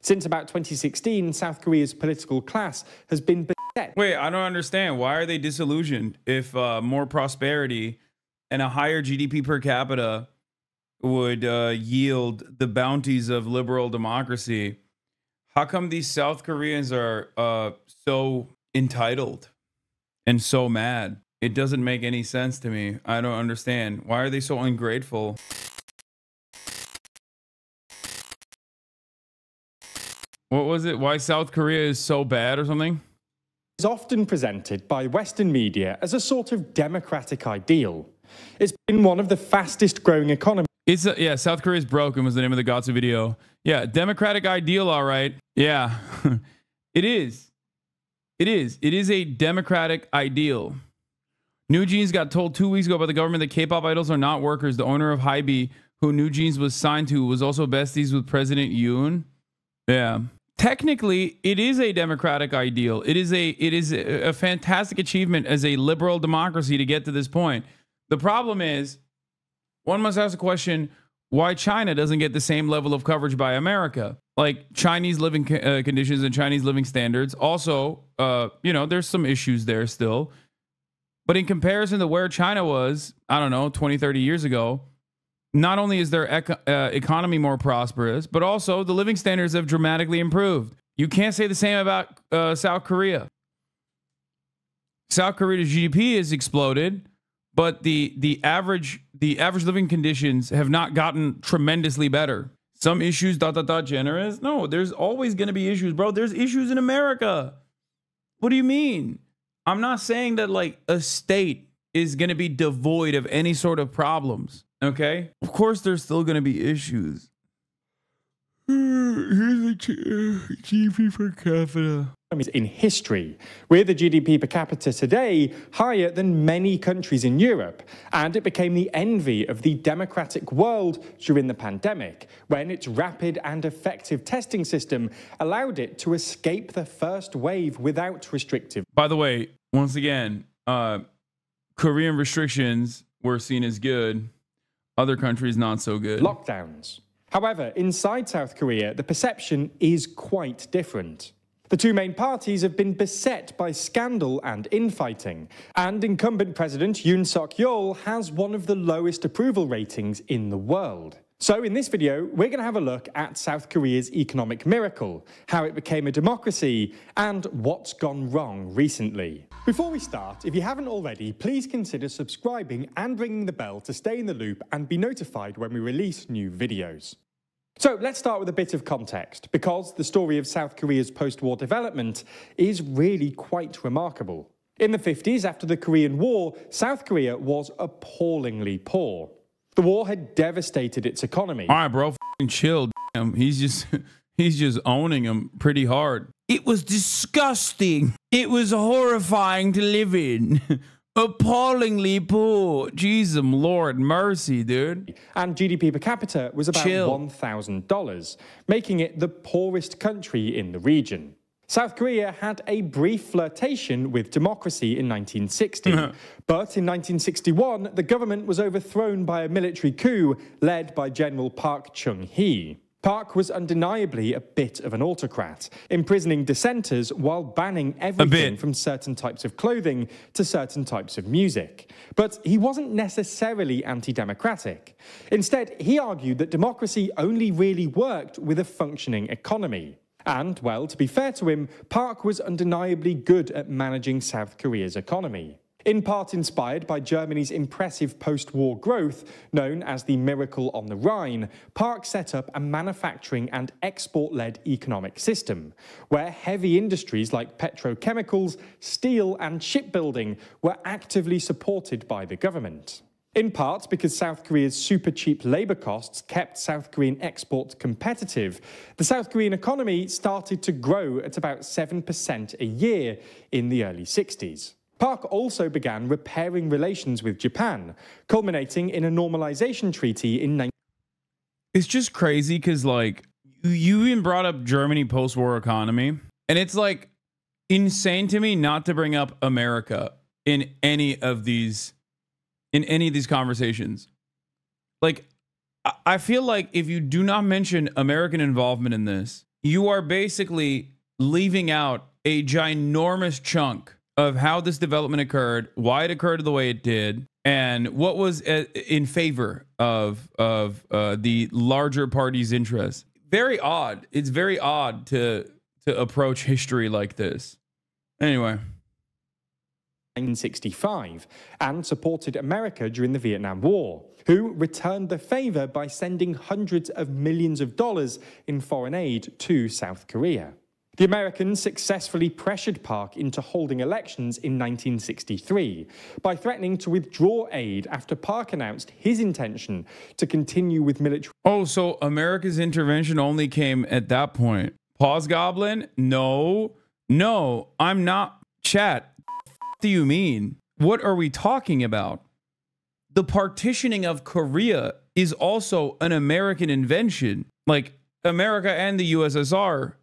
Since about 2016, South Korea's political class has been beset. Wait, I don't understand. Why are they disillusioned if more prosperity and a higher GDP per capita would yield the bounties of liberal democracy? How come these South Koreans are so entitled and so mad? It doesn't make any sense to me. I don't understand. Why are they so ungrateful? What was it? Why South Korea is so bad or something? Is often presented by Western media as a sort of democratic ideal. It's been one of the fastest growing economies. Yeah, South Korea is broken was the name of the Gatsu video. Yeah, democratic ideal, all right. Yeah, it is. It is. It is a democratic ideal. New Jeans got told 2 weeks ago by the government that K-pop idols are not workers. The owner of Hybe, who New Jeans was signed to, was also besties with President Yoon. Yeah. Technically, it is a democratic ideal. It is a fantastic achievement as a liberal democracy to get to this point. The problem is, one must ask the question, why China doesn't get the same level of coverage by America? Like Chinese living conditions and Chinese living standards. Also, you know, there's some issues there still. But in comparison to where China was, I don't know, 20, 30 years ago, not only is their economy more prosperous, but also the living standards have dramatically improved. You can't say the same about South Korea. South Korea's GDP has exploded, but the average living conditions have not gotten tremendously better. Some issues, generous. No, there's always going to be issues, bro. There's issues in America. What do you mean? I'm not saying that like a state is going to be devoid of any sort of problems. Okay, of course, there's still going to be issues. Here's the GDP per capita. In history, with the GDP per capita today higher than many countries in Europe, and it became the envy of the democratic world during the pandemic, when its rapid and effective testing system allowed it to escape the first wave without restrictive. By the way, once again, Korean restrictions were seen as good. Other countries not so good. Lockdowns. However, inside South Korea, the perception is quite different. The two main parties have been beset by scandal and infighting, and incumbent President Yoon Suk-yeol has one of the lowest approval ratings in the world. So in this video, we're going to have a look at South Korea's economic miracle, how it became a democracy, and what's gone wrong recently. Before we start, if you haven't already, please consider subscribing and ringing the bell to stay in the loop and be notified when we release new videos. So let's start with a bit of context, because the story of South Korea's post-war development is really quite remarkable. In the 50s, after the Korean War, South Korea was appallingly poor. The war had devastated its economy. All right, bro, chill. He's just owning him pretty hard. It was disgusting. It was horrifying to live in. Appallingly poor. Jesus, Lord mercy, dude. And GDP per capita was about $1,000, making it the poorest country in the region. South Korea had a brief flirtation with democracy in 1960, but in 1961, the government was overthrown by a military coup led by General Park Chung-hee. Park was undeniably a bit of an autocrat, imprisoning dissenters while banning everything from certain types of clothing to certain types of music. But he wasn't necessarily anti-democratic. Instead, he argued that democracy only really worked with a functioning economy. And, well, to be fair to him, Park was undeniably good at managing South Korea's economy. In part inspired by Germany's impressive post-war growth, known as the Miracle on the Rhine, Park set up a manufacturing and export-led economic system, where heavy industries like petrochemicals, steel and shipbuilding were actively supported by the government. In part because South Korea's super cheap labour costs kept South Korean exports competitive, the South Korean economy started to grow at about 7% a year in the early 60s. Park also began repairing relations with Japan, culminating in a normalization treaty in 19... It's just crazy because, like, you even brought up Germany post-war economy, and it's, like, insane to me not to bring up America in any of these conversations. Like, I feel like if you do not mention American involvement in this, you are basically leaving out a ginormous chunk of how this development occurred, why it occurred the way it did, and what was in favor of the larger party's interests. Very odd. It's very odd to approach history like this. Anyway. 1965 and supported America during the Vietnam War, who returned the favor by sending hundreds of millions of dollars in foreign aid to South Korea. The Americans successfully pressured Park into holding elections in 1963 by threatening to withdraw aid after Park announced his intention to continue with military. Oh, so America's intervention only came at that point. Pause, Goblin? No, I'm not. Chat. Do you mean? What are we talking about? The partitioning of Korea is also an American invention, like America and the USSR,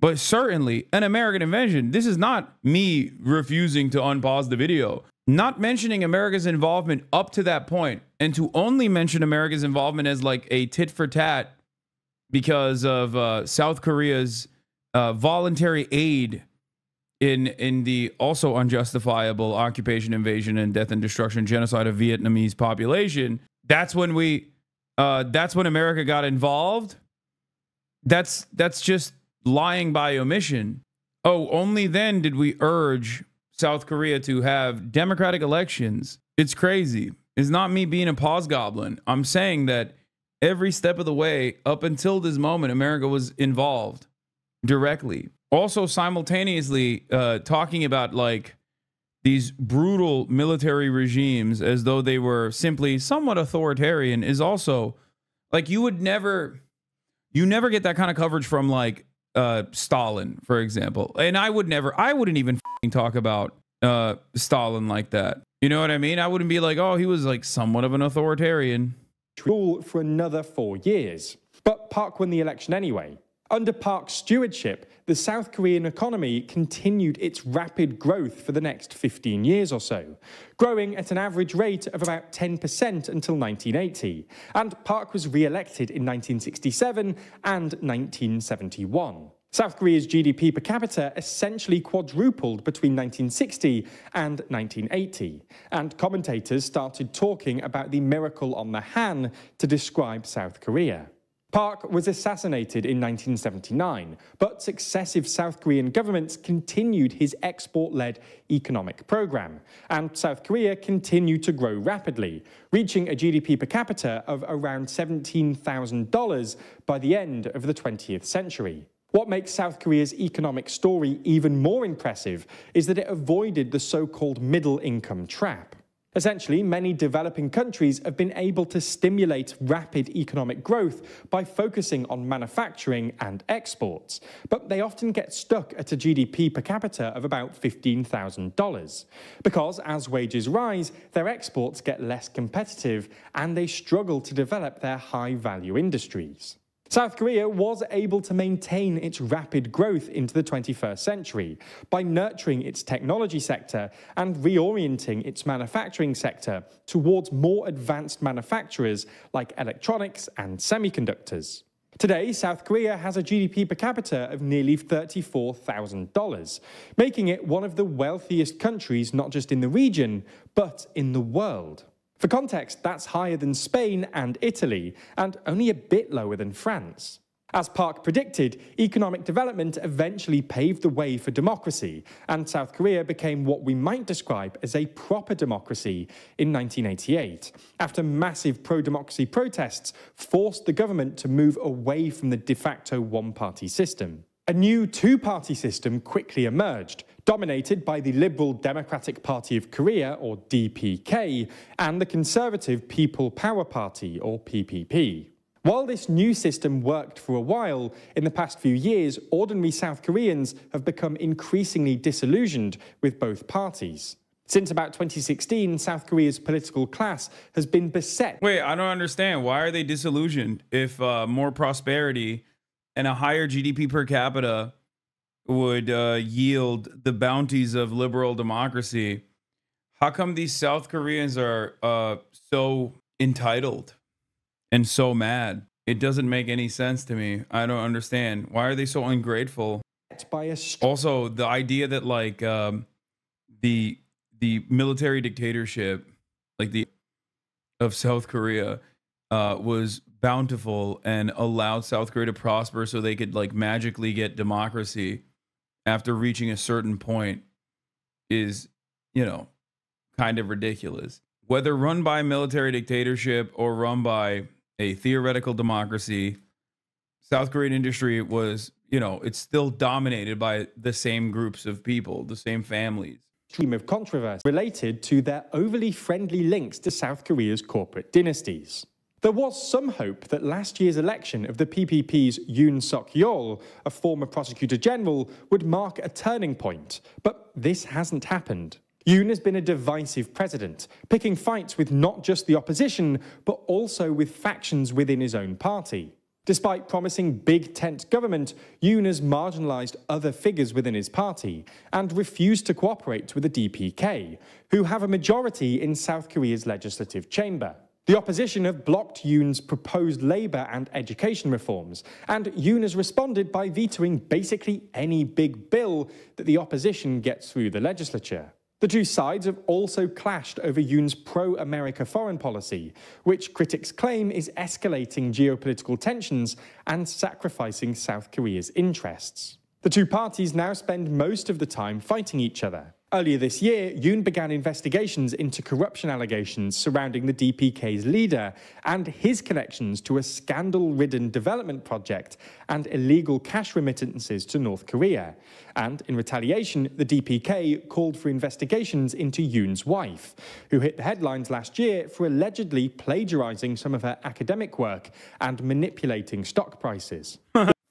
but certainly an American invention. This is not me refusing to unpause the video. Not mentioning America's involvement up to that point, and to only mention America's involvement as like a tit for tat because of South Korea's voluntary aid in the also unjustifiable occupation, invasion, and death and destruction, genocide of Vietnamese population. That's when America got involved. That's just lying by omission. Oh, only then did we urge South Korea to have democratic elections. It's crazy. It's not me being a pause goblin. I'm saying that every step of the way up until this moment, America was involved directly. Also simultaneously talking about like these brutal military regimes as though they were simply somewhat authoritarian is also like you never get that kind of coverage from like Stalin, for example. And I wouldn't even talk about Stalin like that. You know what I mean? I wouldn't be like, oh, he was like somewhat of an authoritarian. Rule for another 4 years. But Park won the election anyway. Under Park's stewardship, the South Korean economy continued its rapid growth for the next 15 years or so, growing at an average rate of about 10% until 1980, and Park was re-elected in 1967 and 1971. South Korea's GDP per capita essentially quadrupled between 1960 and 1980, and commentators started talking about the miracle on the Han to describe South Korea. Park was assassinated in 1979, but successive South Korean governments continued his export-led economic program, and South Korea continued to grow rapidly, reaching a GDP per capita of around $17,000 by the end of the 20th century. What makes South Korea's economic story even more impressive is that it avoided the so-called middle-income trap. Essentially, many developing countries have been able to stimulate rapid economic growth by focusing on manufacturing and exports, but they often get stuck at a GDP per capita of about $15,000, because as wages rise, their exports get less competitive and they struggle to develop their high-value industries. South Korea was able to maintain its rapid growth into the 21st century by nurturing its technology sector and reorienting its manufacturing sector towards more advanced manufacturers like electronics and semiconductors. Today, South Korea has a GDP per capita of nearly $34,000, making it one of the wealthiest countries not just in the region, but in the world. For context, that's higher than Spain and Italy, and only a bit lower than France. As Park predicted, economic development eventually paved the way for democracy, and South Korea became what we might describe as a proper democracy in 1988, after massive pro-democracy protests forced the government to move away from the de facto one-party system. A new two-party system quickly emerged, dominated by the Liberal Democratic Party of Korea, or DPK, and the Conservative People Power Party, or PPP. While this new system worked for a while, in the past few years, ordinary South Koreans have become increasingly disillusioned with both parties. Since about 2016, South Korea's political class has been beset. Wait, I don't understand. Why are they disillusioned if more prosperity and a higher GDP per capita would yield the bounties of liberal democracy? How come these South Koreans are so entitled and so mad? It doesn't make any sense to me. I don't understand. Why are they so ungrateful? Also, the idea that like the military dictatorship, like of South Korea, was bountiful and allowed South Korea to prosper so they could like magically get democracy after reaching a certain point is, you know, kind of ridiculous. Whether run by military dictatorship or run by a theoretical democracy, South Korean industry was, you know, it's still dominated by the same groups of people, the same families. Stream of controversy related to their overly friendly links to South Korea's corporate dynasties. There was some hope that last year's election of the PPP's Yoon Suk-yeol, a former prosecutor general, would mark a turning point, but this hasn't happened. Yoon has been a divisive president, picking fights with not just the opposition, but also with factions within his own party. Despite promising big tent government, Yoon has marginalised other figures within his party and refused to cooperate with the DPK, who have a majority in South Korea's legislative chamber. The opposition have blocked Yoon's proposed labour and education reforms, and Yoon has responded by vetoing basically any big bill that the opposition gets through the legislature. The two sides have also clashed over Yoon's pro-America foreign policy, which critics claim is escalating geopolitical tensions and sacrificing South Korea's interests. The two parties now spend most of the time fighting each other. Earlier this year, Yoon began investigations into corruption allegations surrounding the DPK's leader and his connections to a scandal-ridden development project and illegal cash remittances to North Korea. And in retaliation, the DPK called for investigations into Yoon's wife, who hit the headlines last year for allegedly plagiarizing some of her academic work and manipulating stock prices.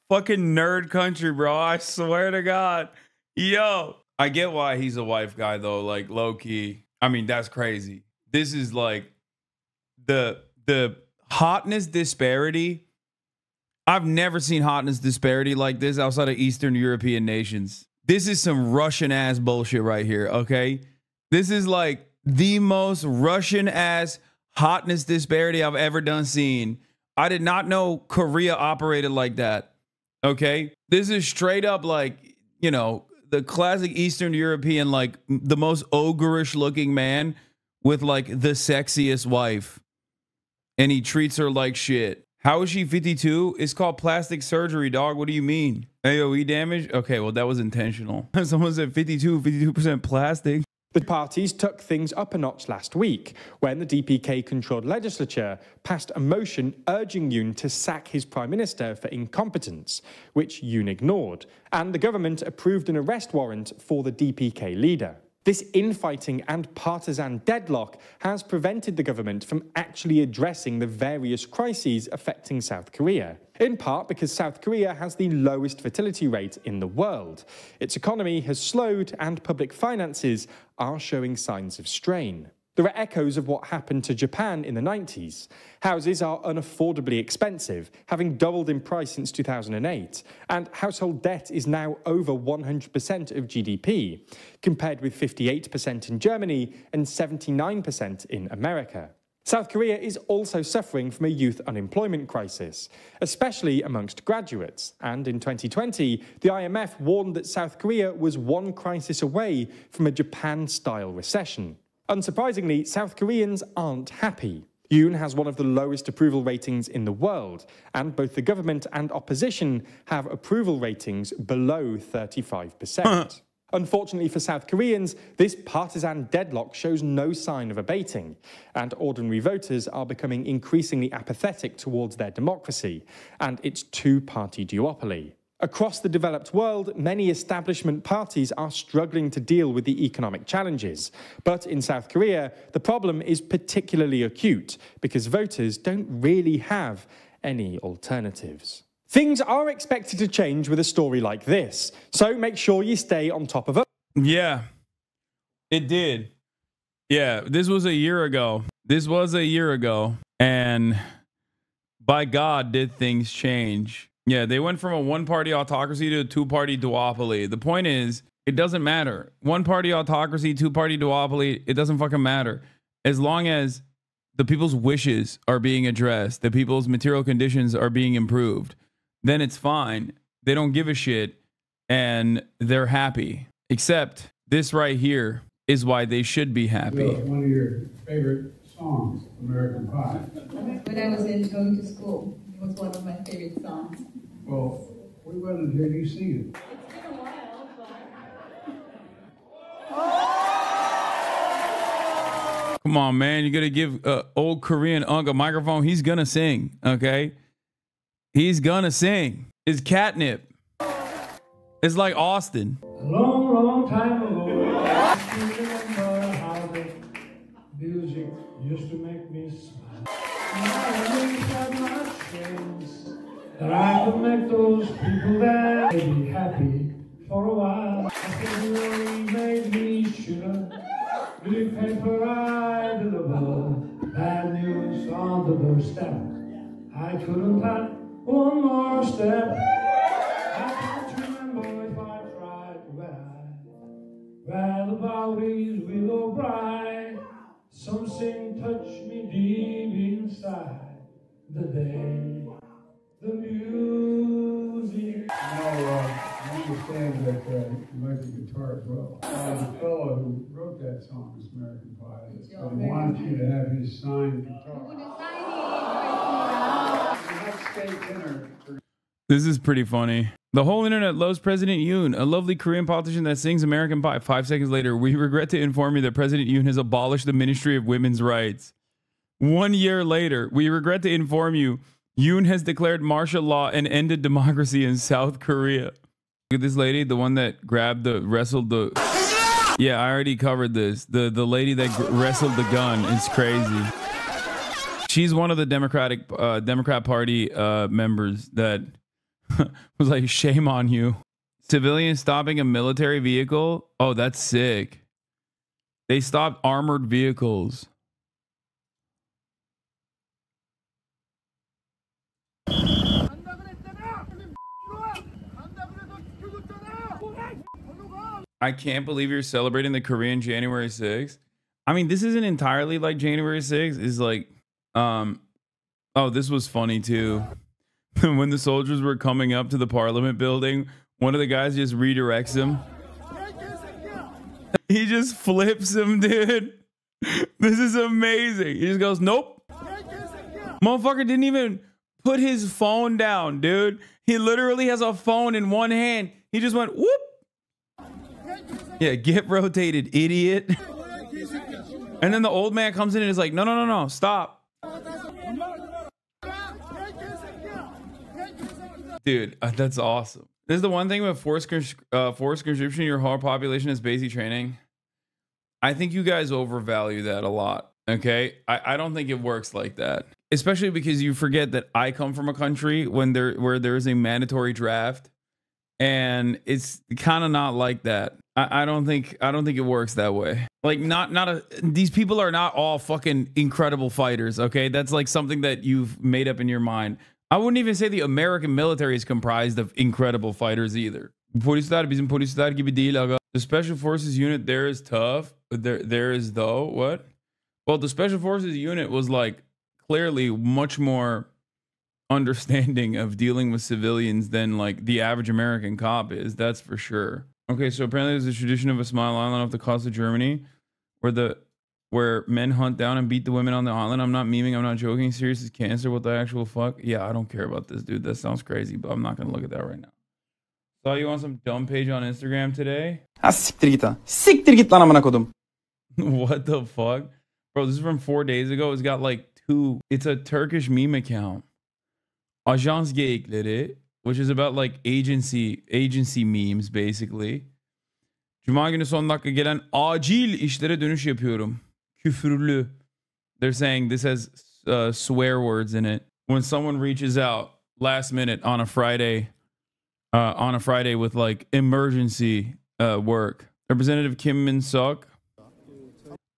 Fucking nerd country, bro. I swear to God. Yo. I get why he's a wife guy, though, like low key. I mean, that's crazy. This is like the hotness disparity. I've never seen hotness disparity like this outside of Eastern European nations. This is some Russian ass bullshit right here. OK, this is like the most Russian ass hotness disparity I've ever done seen. I did not know Korea operated like that. OK, this is straight up like, you know, the classic Eastern European, like the most ogreish looking man with like the sexiest wife. And he treats her like shit. How is she 52? It's called plastic surgery, dog. What do you mean? AOE damage? Okay, well, that was intentional. Someone said 52% plastic. The parties took things up a notch last week when the DPK-controlled legislature passed a motion urging Yoon to sack his prime minister for incompetence, which Yoon ignored, and the government approved an arrest warrant for the DPK leader. This infighting and partisan deadlock has prevented the government from actually addressing the various crises affecting South Korea, in part because South Korea has the lowest fertility rate in the world. Its economy has slowed and public finances are showing signs of strain. There are echoes of what happened to Japan in the 90s. Houses are unaffordably expensive, having doubled in price since 2008, and household debt is now over 100% of GDP, compared with 58% in Germany and 79% in America. South Korea is also suffering from a youth unemployment crisis, especially amongst graduates, and in 2020, the IMF warned that South Korea was one crisis away from a Japan-style recession. Unsurprisingly, South Koreans aren't happy. Yoon has one of the lowest approval ratings in the world, and both the government and opposition have approval ratings below 35%. Unfortunately for South Koreans, this partisan deadlock shows no sign of abating, and ordinary voters are becoming increasingly apathetic towards their democracy and its two-party duopoly. Across the developed world, many establishment parties are struggling to deal with the economic challenges. But in South Korea, the problem is particularly acute because voters don't really have any alternatives. Things are expected to change with a story like this, so make sure you stay on top of it. Yeah, it did. Yeah, this was a year ago. And by God, did things change. Yeah, they went from a one-party autocracy to a two-party duopoly. The point is, it doesn't matter. One-party autocracy, two-party duopoly, it doesn't fucking matter. As long as the people's wishes are being addressed, the people's material conditions are being improved, then it's fine. They don't give a shit and they're happy. Except this right here is why they should be happy. One of your favorite songs, American Pie. When I was going to school, it was one of my favorite songs. Well, we wanted to hear you sing it. It's been a while, but... Come on, man. You got to give old Korean uncle a microphone. He's going to sing, okay? He's going to sing. It's catnip. It's like Austin. A long, long time ago, I remember how the music used to make me smile. I always had my chance that I could make those people that be happy for a while. I said, you only made me sugar, really paper I deliver. Bad news on the doorstep. I couldn't put one more step. Where the bodies will bright, something touched me deep inside. The day, the music. I understand that you like the guitar as well. The fellow who wrote that song is American Pie. So he wanted you to have his signed guitar. The next state dinner. This is pretty funny. The whole internet loves President Yoon, a lovely Korean politician that sings American Pie. 5 seconds later, we regret to inform you that President Yoon has abolished the Ministry of Women's Rights. 1 year later, we regret to inform you Yoon has declared martial law and ended democracy in South Korea. Look at this lady, the one that wrestled the... Yeah, I already covered this. The lady that wrestled the gun. It's crazy. She's one of the Democrat Party members that... was like, shame on you. Civilians stopping a military vehicle. Oh, that's sick. They stopped armored vehicles. I can't believe you're celebrating the Korean January 6th. I mean, this isn't entirely like January 6th. It's like, oh, this was funny too. When the soldiers were coming up to the parliament building, one of the guys just redirects him. He just flips him, dude. This is amazing. He just goes, nope. Motherfucker didn't even put his phone down, dude. He literally has a phone in one hand. He just went, whoop. Yeah, get rotated, idiot. And then the old man comes in and is like, no, no, no, no, stop. Dude, that's awesome. This is the one thing with forced conscription, your whole population is basic training. I think you guys overvalue that a lot, okay? I don't think it works like that. Especially because you forget that I come from a country where there is a mandatory draft, and it's kind of not like that. I don't think it works that way. Like these people are not all fucking incredible fighters, okay? That's like something that you've made up in your mind. I wouldn't even say the American military is comprised of incredible fighters either. The Special Forces unit there is tough. There is though. What? Well, the Special Forces unit was like clearly much more understanding of dealing with civilians than like the average American cop is. That's for sure. Okay, so apparently there's a tradition of a small island off the coast of Germany where men hunt down and beat the women on the island. I'm not memeing. I'm not joking. Serious as cancer. What the actual fuck? Yeah, I don't care about this, dude. That sounds crazy, but I'm not going to look at that right now. Saw you on some dumb page on Instagram today. Siktir git lan. Siktir git lan amına kodum. What the fuck? Bro, this is from 4 days ago. It's got like it's a Turkish meme account. Ajans Geyikleri, which is about like agency memes basically. Cuma günü son dakika gelen acil işlere dönüş yapıyorum. Küfürlü. They're saying this has swear words in it. When someone reaches out last minute on a Friday with like emergency work. Representative Kim Min-suk,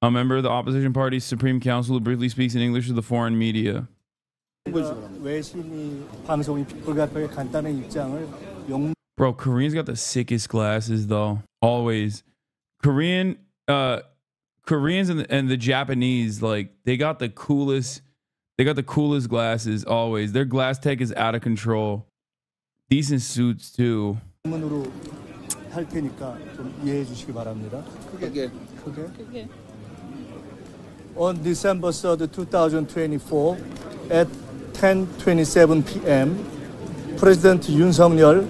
a member of the opposition party's Supreme Council, who briefly speaks in English to the foreign media. Bro, Korean's got the sickest glasses though. Always. Korean Koreans and the Japanese, like they got the coolest glasses always. Their glass tech is out of control. Decent suits too. 문으로 할 테니까 좀 이해해 주시기 바랍니다. 크게. On December 3rd, 2024, at 10:27 p.m., President Yoon Suk-yeol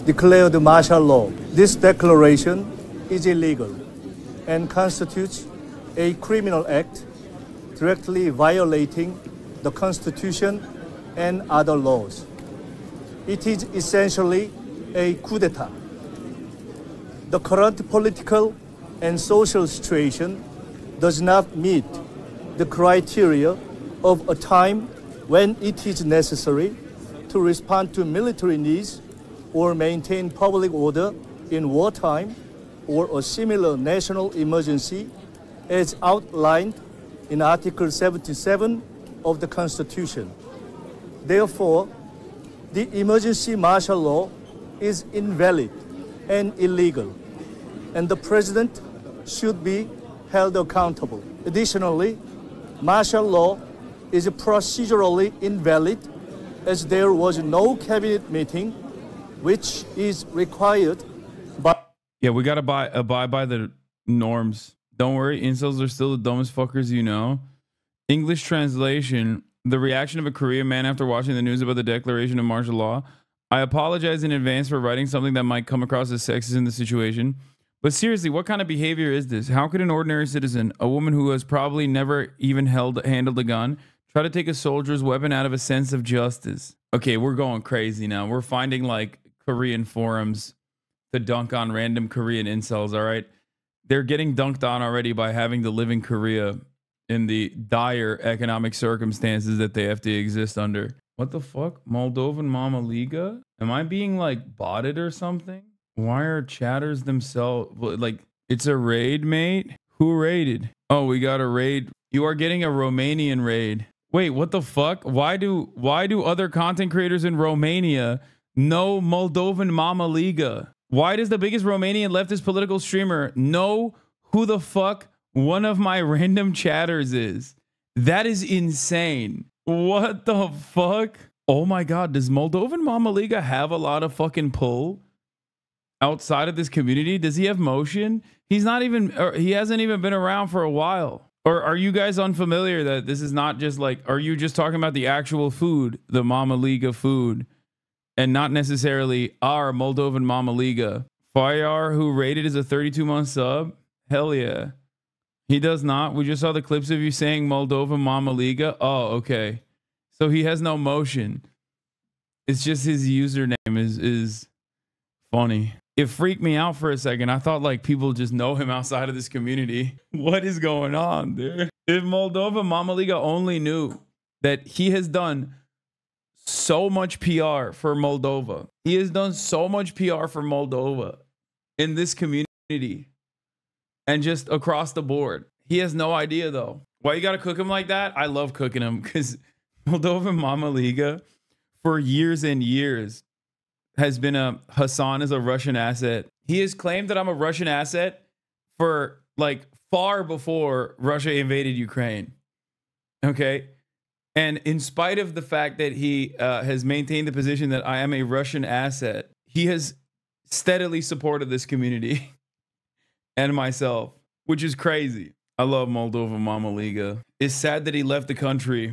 declared martial law. This declaration is illegal and constitutes a criminal act directly violating the Constitution and other laws. It is essentially a coup d'etat. The current political and social situation does not meet the criteria of a time when it is necessary to respond to military needs or maintain public order in wartime or a similar national emergency as outlined in Article 77 of the Constitution. Therefore, the emergency martial law is invalid and illegal, and the president should be held accountable. Additionally, martial law is procedurally invalid as there was no cabinet meeting, which is required by... Yeah, we gotta abide by the norms. Don't worry, incels are still the dumbest fuckers you know. English translation: the reaction of a Korean man after watching the news about the declaration of martial law. I apologize in advance for writing something that might come across as sexist in the situation. But seriously, what kind of behavior is this? How could an ordinary citizen, a woman who has probably never even handled a gun, try to take a soldier's weapon out of a sense of justice? Okay, we're going crazy now. We're finding like Korean forums to dunk on random Korean incels, all right? They're getting dunked on already by having to live in Korea in the dire economic circumstances that they have to exist under. What the fuck? Moldovan Mama Liga? Am I being like botted or something? Why are chatters themselves like, it's a raid, mate? Who raided? Oh, we got a raid. You are getting a Romanian raid. Wait, what the fuck? Why do other content creators in Romania know Moldovan Mama Liga? Why does the biggest Romanian leftist political streamer know who the fuck one of my random chatters is? That is insane. What the fuck? Oh my God, does Moldovan Mama Liga have a lot of fucking pull outside of this community? Does he have motion? He's not even, or he hasn't even been around for a while. Or are you guys unfamiliar that this is not just like, are you just talking about the actual food, the Mama Liga food, and not necessarily our Moldovan Mama Liga? Fayar, who rated as a 32-month sub? Hell yeah. He does not. We just saw the clips of you saying Moldovan Mama Liga. Oh, okay. So he has no motion. It's just his username is funny. It freaked me out for a second. I thought like people just know him outside of this community. What is going on, dude? If Moldovan Mama Liga only knew that he has done so much PR for Moldova. He has done so much PR for Moldova in this community and just across the board. He has no idea though. Why you gotta cook him like that? I love cooking him because Moldovan Mama Liga for years and years has been a Hasan is a Russian asset. He has claimed that I'm a Russian asset for like far before Russia invaded Ukraine. Okay. And in spite of the fact that he has maintained the position that I am a Russian asset, he has steadily supported this community and myself, which is crazy. I love Moldova Mama Liga. It's sad that he left the country.